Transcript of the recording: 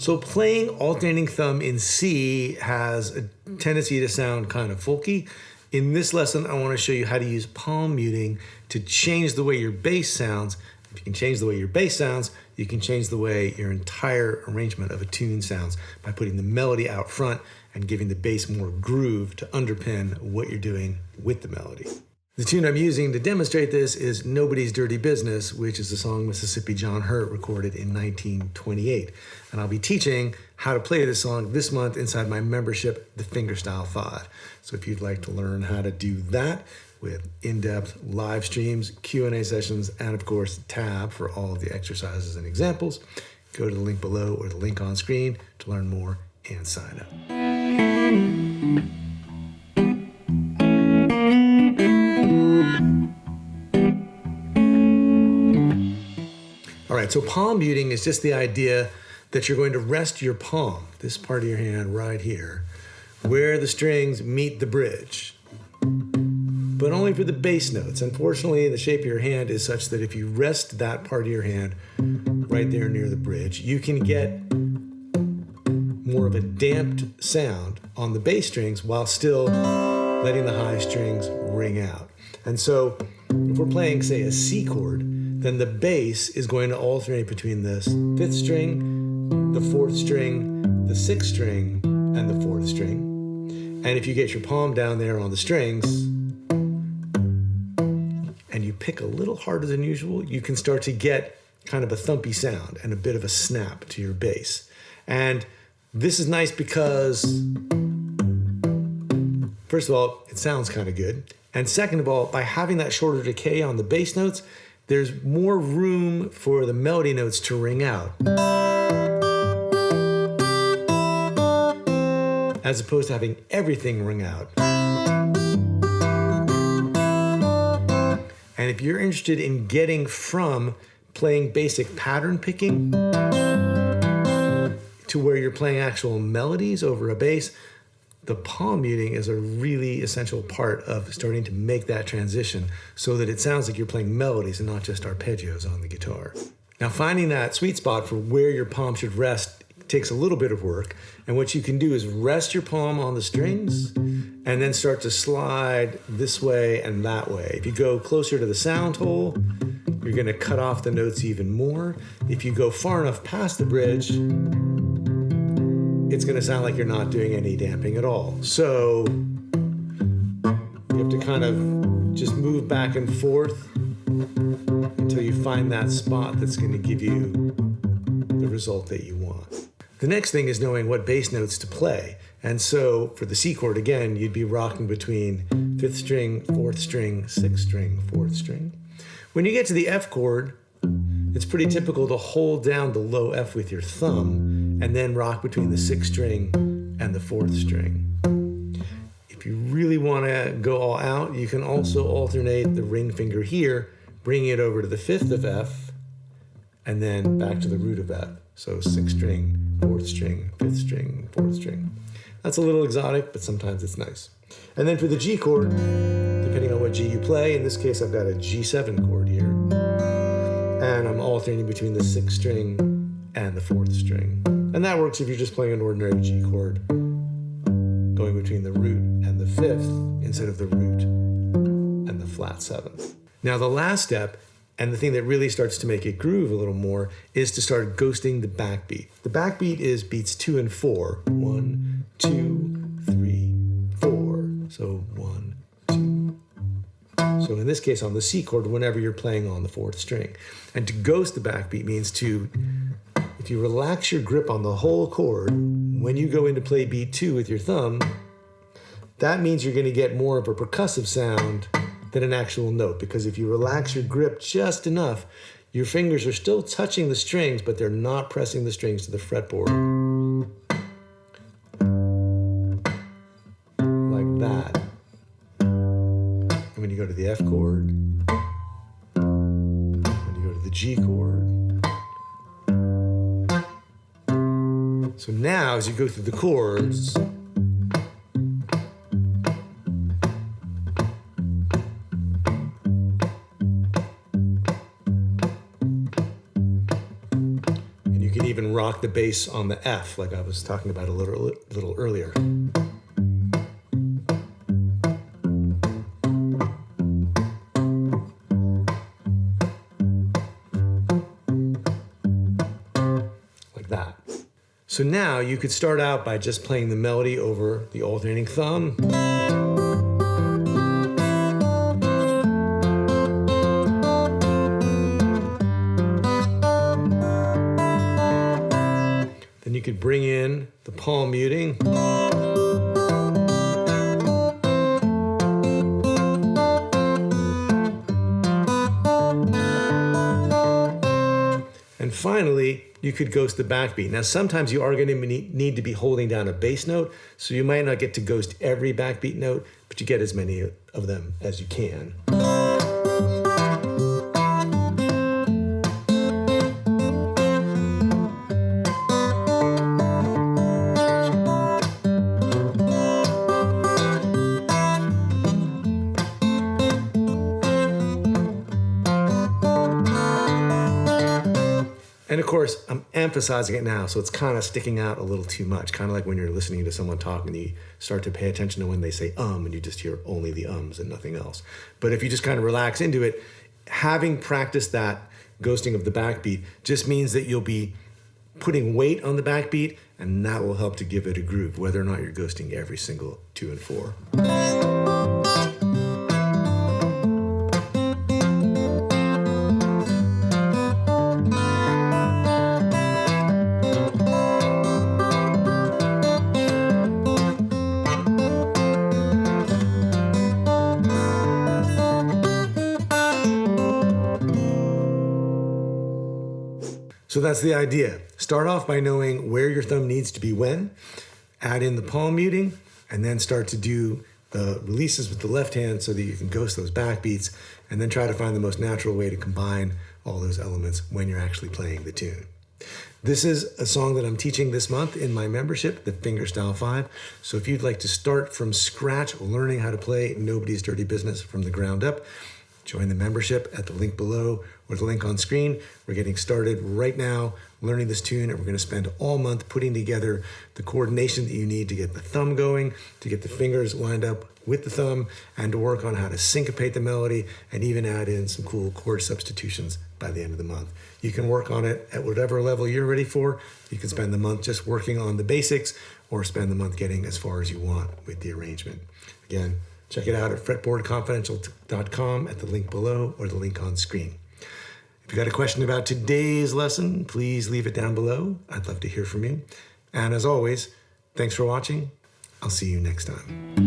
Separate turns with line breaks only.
So playing alternating thumb in C has a tendency to sound kind of folky. In this lesson, I want to show you how to use palm muting to change the way your bass sounds. If you can change the way your bass sounds, you can change the way your entire arrangement of a tune sounds by putting the melody out front and giving the bass more groove to underpin what you're doing with the melody. The tune I'm using to demonstrate this is Nobody's Dirty Business, which is a song Mississippi John Hurt recorded in 1928. And I'll be teaching how to play this song this month inside my membership, the Fingerstyle 5. So if you'd like to learn how to do that with in-depth live streams, Q&A sessions, and of course, tab for all of the exercises and examples, go to the link below or the link on screen to learn more and sign up. All right, so palm muting is just the idea that you're going to rest your palm, this part of your hand right here, where the strings meet the bridge, but only for the bass notes. Unfortunately, the shape of your hand is such that if you rest that part of your hand right there near the bridge, you can get more of a damped sound on the bass strings while still letting the high strings ring out. And so if we're playing, say, a C chord, then the bass is going to alternate between this 5th string, the 4th string, the 6th string, and the 4th string. And if you get your palm down there on the strings and you pick a little harder than usual, you can start to get kind of a thumpy sound and a bit of a snap to your bass. And this is nice because, first of all, it sounds kind of good. And second of all, by having that shorter decay on the bass notes, there's more room for the melody notes to ring out, as opposed to having everything ring out. And if you're interested in getting from playing basic pattern picking to where you're playing actual melodies over a bass, the palm muting is a really essential part of starting to make that transition so that it sounds like you're playing melodies and not just arpeggios on the guitar. Now, finding that sweet spot for where your palm should rest takes a little bit of work. And what you can do is rest your palm on the strings and then start to slide this way and that way. If you go closer to the sound hole, you're going to cut off the notes even more. If you go far enough past the bridge, it's going to sound like you're not doing any damping at all. So you have to kind of just move back and forth until you find that spot that's going to give you the result that you want. The next thing is knowing what bass notes to play. And so for the C chord, again, you'd be rocking between 5th string, 4th string, 6th string, 4th string. When you get to the F chord, it's pretty typical to hold down the low F with your thumb and then rock between the 6th string and the 4th string. If you really want to go all out, you can also alternate the ring finger here, bringing it over to the 5th of F, and then back to the root of F. So 6th string, 4th string, 5th string, 4th string. That's a little exotic, but sometimes it's nice. And then for the G chord, depending on what G you play, in this case I've got a G7 chord here, and I'm alternating between the 6th string and the 4th string. And that works if you're just playing an ordinary G chord, going between the root and the 5th instead of the root and the flat 7th. Now the last step, and the thing that really starts to make it groove a little more, is to start ghosting the backbeat. The backbeat is beats 2 and 4. 1, 2, 3, 4. So 1, 2. So in this case on the C chord, whenever you're playing on the 4th string. And to ghost the backbeat means to, if you relax your grip on the whole chord, when you go in to play beat 2 with your thumb, that means you're going to get more of a percussive sound than an actual note, because if you relax your grip just enough, your fingers are still touching the strings, but they're not pressing the strings to the fretboard. Like that. And when you go to the F chord, when you go to the G chord. So now, as you go through the chords, lock the bass on the F, like I was talking about a little earlier. Like that. So now you could start out by just playing the melody over the alternating thumb. Then you could bring in the palm muting. And finally, you could ghost the backbeat. Now, sometimes you are going to need to be holding down a bass note, so you might not get to ghost every backbeat note, but you get as many of them as you can. And of course, I'm emphasizing it now, so it's kind of sticking out a little too much. Kind of like when you're listening to someone talk and you start to pay attention to when they say and you just hear only the ums and nothing else. But if you just kind of relax into it, having practiced that ghosting of the backbeat just means that you'll be putting weight on the backbeat, and that will help to give it a groove, whether or not you're ghosting every single 2 and 4. So that's the idea. Start off by knowing where your thumb needs to be when, add in the palm muting, and then start to do the releases with the left hand so that you can ghost those backbeats, and then try to find the most natural way to combine all those elements when you're actually playing the tune. This is a song that I'm teaching this month in my membership, the Fingerstyle 5. So if you'd like to start from scratch learning how to play Nobody's Dirty Business from the ground up, join the membership at the link below or the link on screen. We're getting started right now learning this tune, and we're going to spend all month putting together the coordination that you need to get the thumb going, to get the fingers lined up with the thumb, and to work on how to syncopate the melody and even add in some cool chord substitutions by the end of the month. You can work on it at whatever level you're ready for. You can spend the month just working on the basics, or spend the month getting as far as you want with the arrangement. Again, check it out at fretboardconfidential.com at the link below or the link on screen. If you got a question about today's lesson, please leave it down below. I'd love to hear from you. And as always, thanks for watching. I'll see you next time.